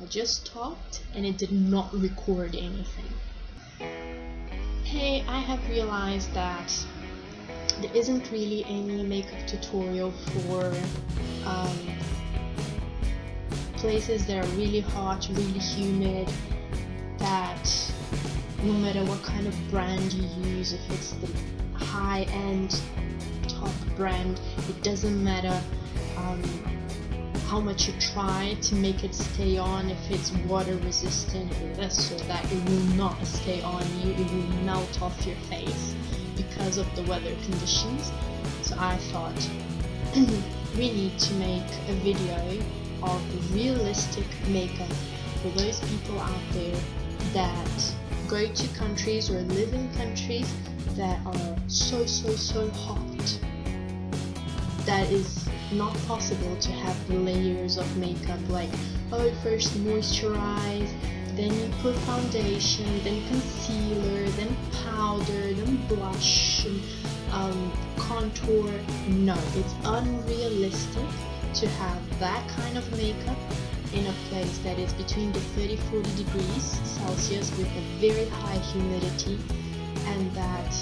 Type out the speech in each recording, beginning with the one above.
I just talked and it did not record anything. Hey, I have realized that there isn't really any makeup tutorial for places that are really hot, really humid, that no matter what kind of brand you use, if it's the high-end top brand, it doesn't matter how much you try to make it stay on, if it's water resistant or this or that, it will not stay on you, it will melt off your face because of the weather conditions. So I thought we need to make a video of realistic makeup for those people out there that go to countries or live in countries that are so hot that is not possible to have the layers of makeup, like, oh, first moisturize, then you put foundation, then concealer, then powder, then blush, and contour. No, it's unrealistic to have that kind of makeup in a place that is between the 30-40 degrees Celsius with a very high humidity, and that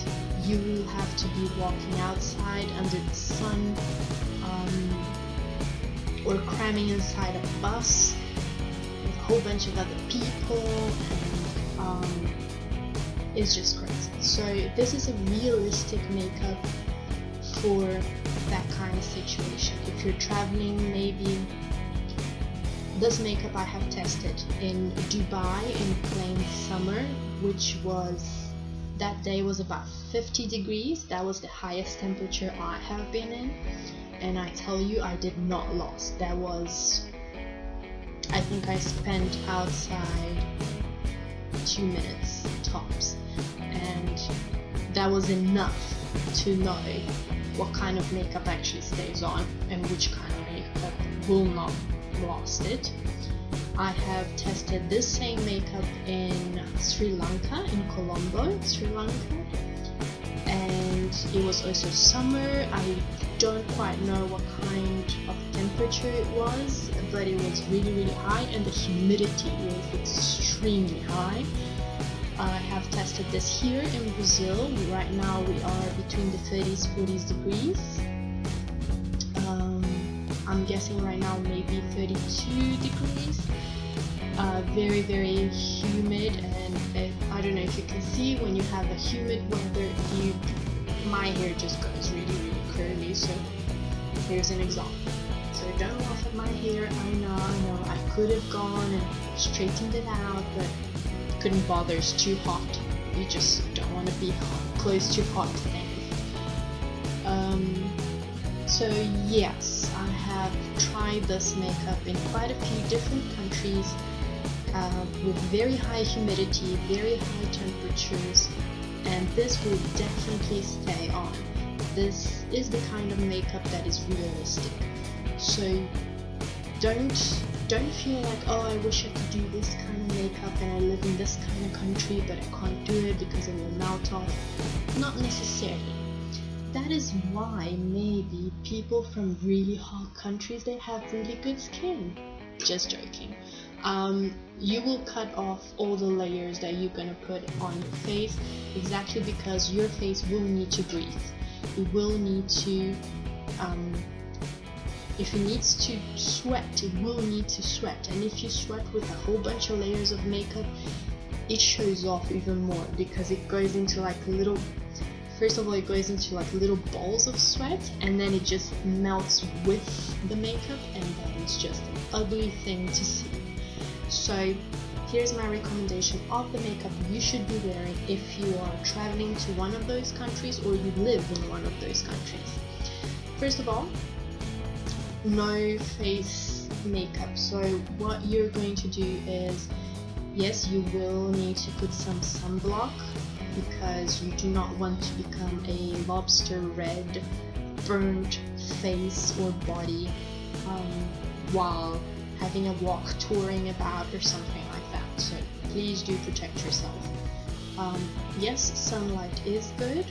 you will have to be walking outside under the sun, or cramming inside a bus with a whole bunch of other people, and it's just crazy. So this is a realistic makeup for that kind of situation. If you're traveling, maybe this makeup I have tested in Dubai in plain summer, which was, that day was about 50 degrees. That was the highest temperature I have been in, and I tell you, I did not last. That was, I think I spent outside 2 minutes tops, and that was enough to know what kind of makeup actually stays on and which kind of makeup will not last it. I have tested this same makeup in Sri Lanka, in Colombo, Sri Lanka, and it was also summer. I don't quite know what kind of temperature it was, but it was really high, and the humidity was extremely high. I have tested this here in Brazil. Right now we are between the 30s, 40s degrees. I'm guessing right now maybe 32 degrees. Very humid, and I don't know if you can see, when you have a humid weather, my hair just goes really curly. So here's an example. So don't laugh at my hair. I know I could have gone and straightened it out, but couldn't bother. It's too hot. You just don't want to be close to hot things. So yes, I have tried this makeup in quite a few different countries, with very high humidity, very high temperatures, and this will definitely stay on. This is the kind of makeup that is realistic. So don't feel like, oh, I wish I could do this kind of makeup and I live in this kind of country but I can't do it because it will melt off. Not necessarily. That is why maybe people from really hot countries, they have really good skin. Just joking. You will cut off all the layers that you're gonna put on your face, exactly because your face will need to breathe. It will need to, if it needs to sweat, it will need to sweat. And if you sweat with a whole bunch of layers of makeup, it shows off even more, because it goes into like little, first of all, it goes into like little balls of sweat, and then it just melts with the makeup, and that is just an ugly thing to see. So here's my recommendation of the makeup you should be wearing if you are traveling to one of those countries or you live in one of those countries. First of all, no face makeup. So what you're going to do is, yes, you will need to put some sunblock, because you do not want to become a lobster red burnt face or body while having a walk touring about or something like that. So please do protect yourself. Yes, sunlight is good,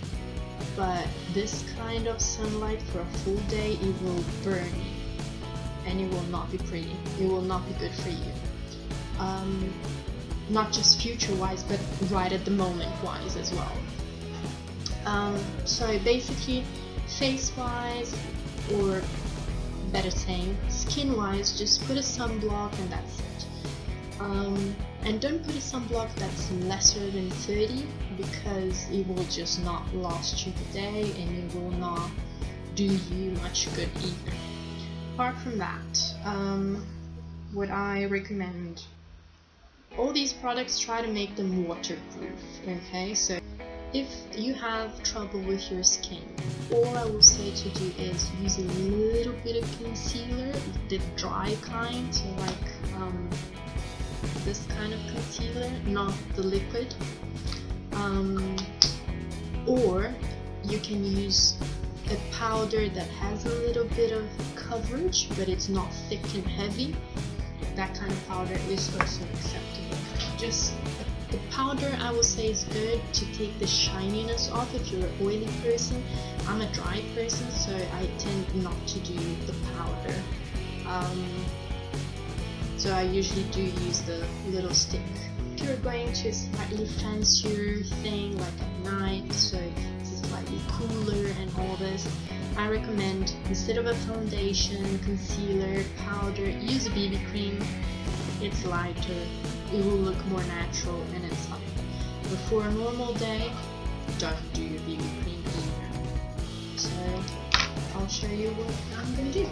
but this kind of sunlight for a full day, it will burn you and it will not be pretty. It will not be good for you. not just future-wise, but right at the moment-wise as well. So basically, face-wise, or better saying, skin-wise, just put a sunblock and that's it. And don't put a sunblock that's lesser than 30, because it will just not last you the day and it will not do you much good either. Apart from that, what I recommend, all these products, try to make them waterproof, okay? So if you have trouble with your skin, all I will say to do is use a little bit of concealer, the dry kind, so like this kind of concealer, not the liquid. Or you can use a powder that has a little bit of coverage, but it's not thick and heavy. That kind of powder is also acceptable. Just the powder, I would say, is good to take the shininess off if you're an oily person. I'm a dry person, so I tend not to do the powder. So I usually do use the little stick. If you're going to a slightly fancier thing, like at night, so it's slightly cooler and all this, I recommend, instead of a foundation, concealer, powder, use a BB cream. It's lighter, it will look more natural, and it's fine. But for a normal day, don't do your BB cream either. So I'll show you what I'm going to do.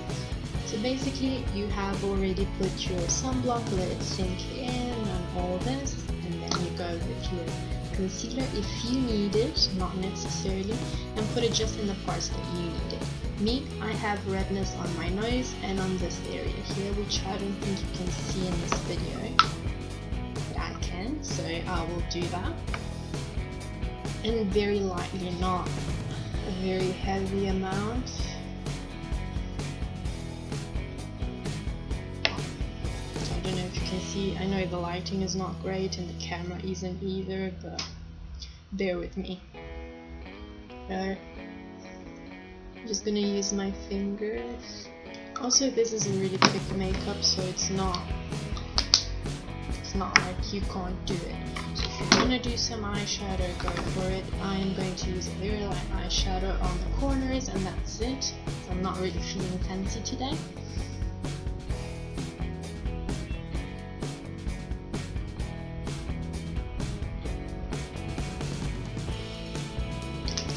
So basically, you have already put your sunblock, let it sink in and all this, and then you go with your concealer if you need it, not necessarily, and put it just in the parts that you need it. Me, I have redness on my nose and on this area here, which I don't think you can see in this video, but I can, so I will do that. And very lightly, not a very heavy amount. I don't know if you can see, I know the lighting is not great and the camera isn't either, but bear with me. I'm just gonna use my fingers. Also, this is a really thick makeup, so it's not like you can't do it. So if you're gonna do some eyeshadow, go for it. I am going to use a very light eyeshadow on the corners, and that's it. So I'm not really feeling fancy today.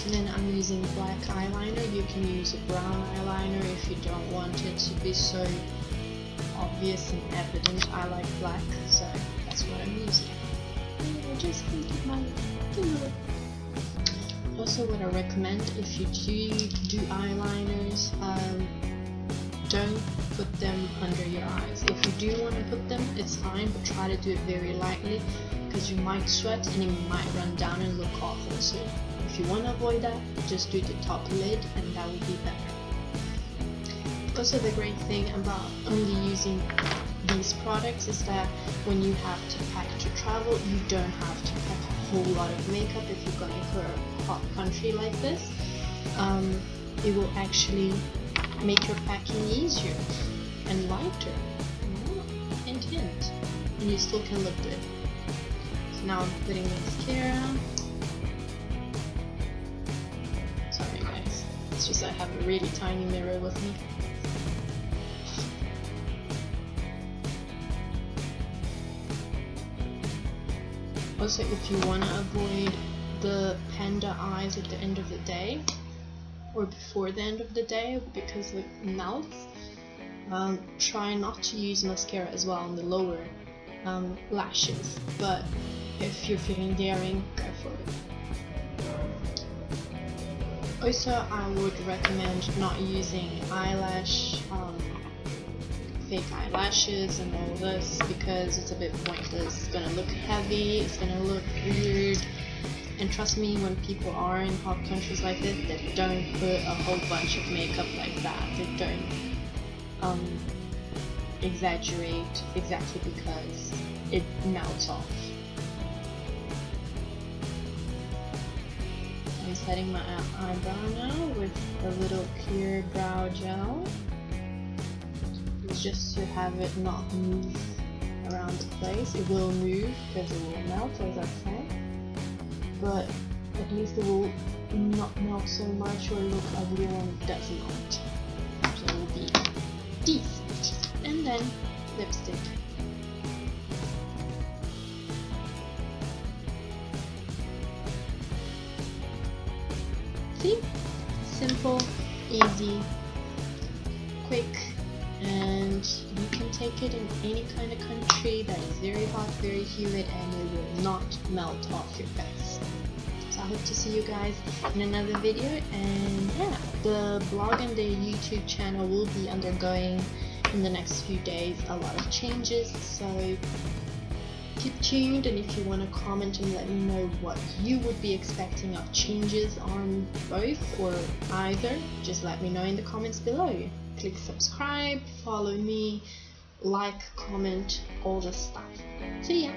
And then I'm using black eyeliner. You can use a brown eyeliner if you don't want it to be so obvious and evident. I like black, so that's what I'm using. And I just painted my finger. Also, what I recommend, if you do eyeliners, don't put them under your eyes. If you do want to put them, it's fine, but try to do it very lightly, because you might sweat and it might run down and look awful. So if you want to avoid that, just do the top lid and that will be better. Also, the great thing about only using these products is that when you have to pack to travel, you don't have to pack a whole lot of makeup if you're going for a hot country like this. It will actually make your packing easier and lighter. Hint, hint. And you still can look good. So now I'm putting the mascara. Sorry guys, it's just I have a really tiny mirror with me. Also, if you want to avoid the panda eyes at the end of the day, or before the end of the day, because it melts, try not to use mascara as well on the lower lashes, but if you're feeling daring, go for it. Also, I would recommend not using fake eyelashes and all this, because it's a bit pointless. It's gonna look heavy, it's gonna look weird, and trust me, when people are in hot countries like this, they don't put a whole bunch of makeup like that. They don't exaggerate exactly because it melts off. I'm setting my eyebrow now with a little clear brow gel, just to have it not move around the place. It will move because it will melt, as I said, but at least it will not melt so much or look ugly when it does not. So it will be decent. And then lipstick. See? Simple, easy, quick, and you can take it in any kind of country that is very hot, very humid, and it will not melt off your face. So I hope to see you guys in another video, and yeah, the blog and the YouTube channel will be undergoing in the next few days a lot of changes, so keep tuned. And if you want to comment and let me know what you would be expecting of changes on both or either, just let me know in the comments below. Click subscribe, follow me, like, comment, all this stuff. See ya!